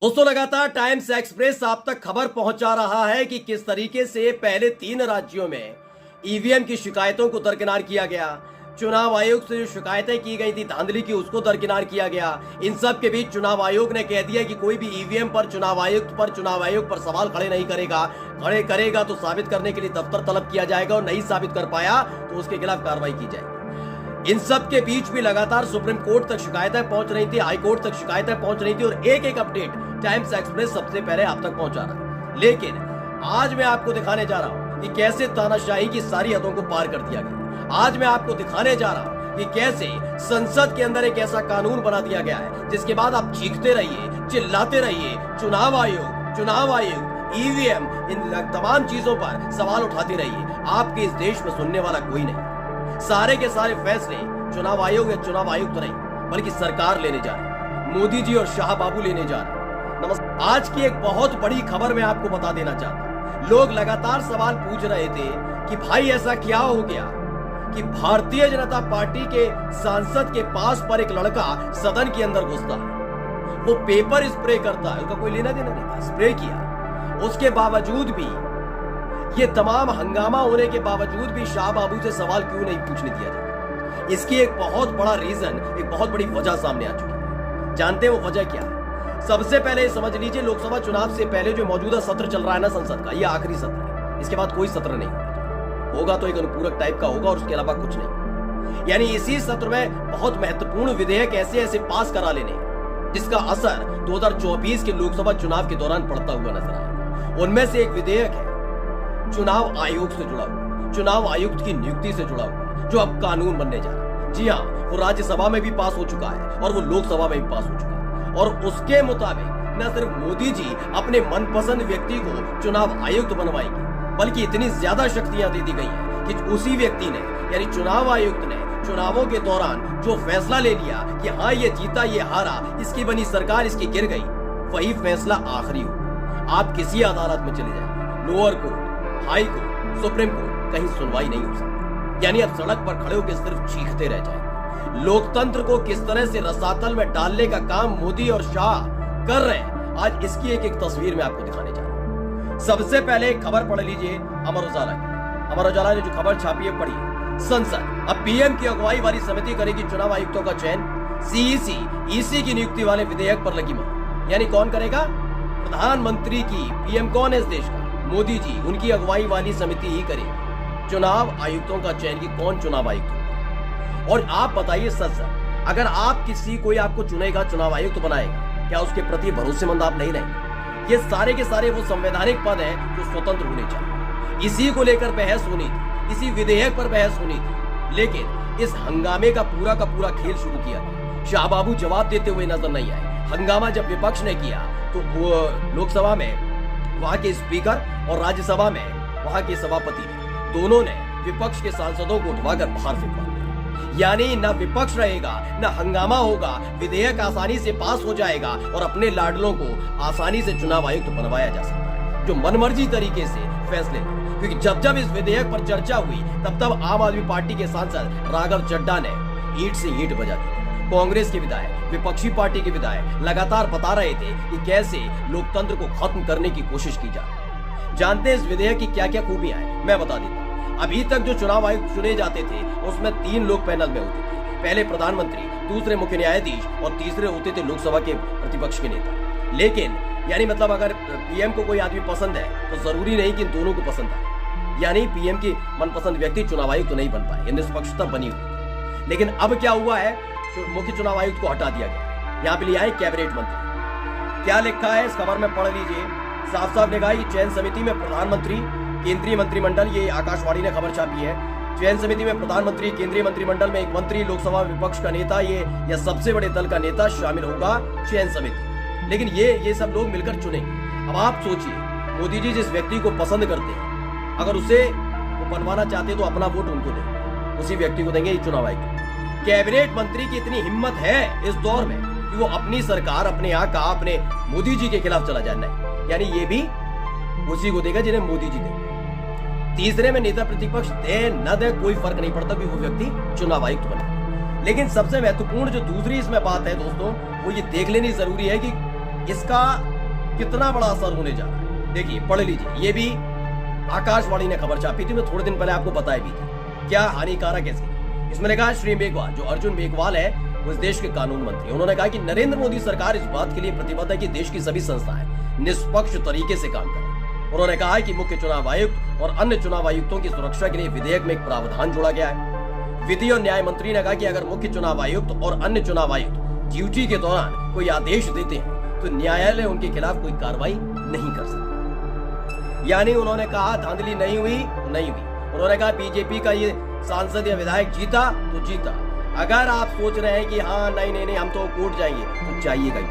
दोस्तों लगातार times express आप तक खबर पहुंचा रहा है कि किस तरीके से पहले 3 राज्यों में ईवीएम की शिकायतों को दरकिनार किया गया। चुनाव आयोग से जो शिकायतें की गई थी धांधली की, उसको दरकिनार किया गया। इन सब के बीच चुनाव आयोग ने कह दिया कि कोई भी ईवीएम पर चुनाव आयोग पर सवाल खड़े नहीं करेगा। खड़े करेगा तो साबित करने के लिए दफ्तर तलब किया जाएगा और नहीं साबित कर पाया तो उसके खिलाफ कार्रवाई की जाएगी। इन सब के बीच भी लगातार सुप्रीम कोर्ट तक शिकायतें पहुंच रही थी, हाई कोर्ट तक शिकायतें पहुंच रही थी और एक एक अपडेट टाइम्स एक्सप्रेस सबसे पहले आप तक पहुंचा रहा है। लेकिन आज मैं आपको दिखाने जा रहा हूं कि कैसे तानाशाही की सारी हदों को पार कर दिया गया। आज मैं आपको दिखाने जा रहा हूं कि कैसे संसद के अंदर एक ऐसा कानून बना दिया गया है जिसके बाद आप चीखते रहिए, चिल्लाते रहिए, चुनाव आयोग, ईवीएम, इन तमाम चीजों पर सवाल उठाते रहिए। आपके इस देश में सुनने वाला कोई नहीं। सारे के सारे फैसले चुनाव आयोग या चुनाव आयुक्त तो नहीं बल्कि सरकार लेने जा रही है। मोदी जी और शाह बाबू लेने जा रहे हैं। नमस्कार। आज की एक बहुत बड़ी खबर मैं आपको बता देना चाहता हूं। लोग लगातार सवाल पूछ रहे थे कि भाई ऐसा क्या हो गया कि भारतीय जनता पार्टी के सांसद के पास पर एक लड़का सदन के अंदर घुसता है, वो पेपर स्प्रे करता है, उसका कोई लेना देना नहीं था, स्प्रे किया। उसके बावजूद भी, ये तमाम हंगामा होने के बावजूद भी शाह बाबू से सवाल क्यों नहीं पूछने दिया जाता? इसकी एक बहुत बड़ा रीजन, एक बहुत बड़ी वजह सामने आ चुकी है। जानते हैं वो वजह क्या है? सबसे पहले समझ लीजिए, लोकसभा चुनाव से पहले जो मौजूदा सत्र चल रहा है ना संसद का, ये आखिरी सत्र है। इसके बाद कोई सत्र नहीं होगा तो एक अनुपूरक टाइप का होगा और उसके अलावा कुछ नहीं। यानी इसी सत्र में बहुत महत्वपूर्ण विधेयक ऐसे ऐसे पास करा लेने जिसका असर 2024 के लोकसभा चुनाव के दौरान पड़ता हुआ नजर आएगा। उनमें से एक विधेयक है चुनाव आयोग से जुड़ा हुआ, चुनाव आयुक्त की नियुक्ति से जुड़ा हुआ, जो अब कानून बनने जा रहा है। जी हाँ, वो राज्यसभा में भी पास हो चुका है और वो लोकसभा में भी पास हो चुका है। और उसके मुताबिक न सिर्फ मोदी जी अपने मनपसंद व्यक्ति को चुनाव आयुक्त बनवाएंगे, बल्कि इतनी ज्यादा शक्तियां दे दी गई है कि उसी व्यक्ति ने, यानी चुनाव आयुक्त ने, चुनावों के दौरान जो फैसला ले लिया कि हाँ ये जीता, ये हारा, इसकी बनी सरकार, इसकी गिर गई, वही फैसला आखिरी हो। आप किसी अदालत में चले जाए, lower court, high court, supreme court, कहीं सुनवाई नहीं हो सकती। यानी अब सड़क पर खड़े होकर सिर्फ चीखते रह जाएंगे। लोकतंत्र को किस तरह से रसातल में डालने का काम मोदी और शाह कर रहे हैं, आज इसकी एक एक तस्वीर मैं आपको दिखाने जा रहा हूं। सबसे पहले खबर पढ़ लीजिए अमर उजाला की। अमर उजाला ने जो खबर छापी है पढ़िए। संसद अब पीएम की अगुवाई वाली समिति करेगी चुनाव आयुक्तों का चयन। सीईसी, ईसी की नियुक्ति वाले विधेयक पर लगी मुहर। यानी कौन करेगा? प्रधानमंत्री की, पीएम कौन है इस देश का? मोदी जी, उनकी अगुवाई वाली समिति ही करेगी चुनाव आयुक्तों का चयन। की कौन चुनाव आयुक्त होगा? और आप बताइए सच, अगर आप कोई आपको चुनेगा, चुनाव आयुक्त बनाएगा, क्या उसके प्रति भरोसेमंद आप नहीं रहेंगे? ये सारे के सारे वो संवैधानिक पद हैं जो स्वतंत्र होने चाहिए। इसी को लेकर बहस होनी थी, इसी विधेयक पर बहस होनी थी, लेकिन इस हंगामे का पूरा खेल शुरू किया गया। शाह बाबू जवाब देते हुए नजर नहीं आए। हंगामा जब विपक्ष ने किया तो वो लोकसभा में वहां के स्पीकर और राज्यसभा में वहां के सभापति ने, दोनों ने विपक्ष के सांसदों को उठवाकर बाहर फेंका दिया। यानी न विपक्ष रहेगा, न हंगामा होगा, विधेयक आसानी से पास हो जाएगा और अपने लाडलों को आसानी से चुनाव आयुक्त बनवाया जा सकता है, जो मनमर्जी तरीके से फैसले लें। क्योंकि जब इस विधेयक पर चर्चा हुई तब आम आदमी पार्टी के सांसद राघव चड्ढा ने ईंट से ईंट बजा दी। कांग्रेस के विधायक, विपक्षी पार्टी के विधायक लगातार बता रहे थे कि कैसे लोकतंत्र को खत्म करने की कोशिश की जा रही है। जानते हैं इस विधेयक की क्या क्या खूबियां हैं? मैं बता देता हूं। अभी तक जो चुनाव आयुक्त चुने जाते थे उसमें 3 लोग पैनल में होते थे। पहले प्रधानमंत्री, दूसरे मुख्य न्यायाधीश और तीसरे होते थे लोकसभा के प्रतिपक्ष के नेता। लेकिन यानी मतलब अगर पीएम को कोई आदमी पसंद है तो जरूरी नहीं कि इन दोनों को पसंद आए। यानी पीएम की मनपसंद व्यक्ति चुनाव आयुक्त तो नहीं बन पाए, निष्पक्षता बनी हुई। लेकिन अब क्या हुआ है, मुख्य चुनाव आयुक्त को हटा दिया गया। यहाँ पे लिया है कैबिनेट मंत्री। क्या लिखा है इस खबर में पढ़ लीजिए। साफ साफ लिखा है चयन समिति में प्रधानमंत्री, केंद्रीय मंत्रिमंडल, ये आकाशवाणी ने खबर छापी है। चयन समिति में प्रधानमंत्री, केंद्रीय मंत्रिमंडल में एक मंत्री, लोकसभा विपक्ष का नेता, ये सबसे बड़े दल का नेता शामिल होगा चयन समिति। लेकिन ये सब लोग मिलकर चुनेंगे। अब आप सोचिए, मोदी जी जिस व्यक्ति को पसंद करते हैं, अगर उसे वो बनवाना चाहते तो अपना वोट उनको देंगे, उसी व्यक्ति को देंगे चुनाव आयुक्त। कैबिनेट मंत्री की इतनी हिम्मत है इस दौर में कि वो अपनी सरकार, अपने आका, अपने मोदी जी के खिलाफ चला जाना है। यानी ये भी उसी को देगा जिन्हें मोदी जी देंगे। तीसरे में नेता प्रतिपक्ष दे न दे कोई फर्क नहीं पड़ता कि वो व्यक्ति चुनाव आयुक्त बने। लेकिन सबसे महत्वपूर्ण जो दूसरी इसमें बात है दोस्तों, वो ये देख लेनी जरूरी है कि इसका कितना बड़ा असर होने जा रहा है देखिए, पढ़ लीजिए। ये भी आकाशवाणी ने खबर छापी थी, मैं थोड़े दिन पहले आपको बताई भी थी। क्या हानिकारक है इसकी? इसमें लिखा है श्री मेघवाल, जो अर्जुन मेघवाल है, वो इस देश के कानून मंत्री, उन्होंने कहा कि नरेंद्र मोदी सरकार इस बात के लिए प्रतिबद्ध है कि देश की सभी संस्थाएं निष्पक्ष तरीके से काम करें। उन्होंने कहा है कि मुख्य चुनाव आयुक्त और अन्य चुनाव आयुक्तों की सुरक्षा के लिए विधेयक में एक प्रावधान जोड़ा गया है। विधि और न्याय मंत्री ने कहा कि अगर मुख्य चुनाव आयुक्त और अन्य चुनाव आयुक्त ड्यूटी के दौरान कोई आदेश देते हैं तो न्यायालय उनके खिलाफ कोई कार्रवाई नहीं कर सकता। यानी उन्होंने कहा धांधली नहीं हुई तो नहीं हुई। उन्होंने कहा बीजेपी का ये सांसद या विधायक जीता तो जीता। अगर आप सोच रहे हैं कि हाँ नहीं हम तो कोर्ट जाएंगे, तो जाइएगा,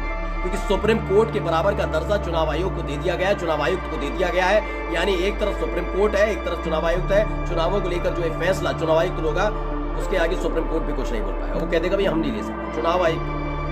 क्योंकि सुप्रीम कोर्ट के बराबर का दर्जा चुनाव आयोग को दे दिया गया है, चुनाव आयुक्त को दे दिया गया है। यानी एक तरफ सुप्रीम कोर्ट है, एक तरफ चुनाव आयुक्त है। चुनावों को लेकर जो है फैसला चुनाव आयुक्त होगा, उसके आगे सुप्रीम कोर्ट भी कुछ नहीं बोल पाएगा। वो कह देगा भाई हम नहीं ले सकते। चुनाव आयुक्त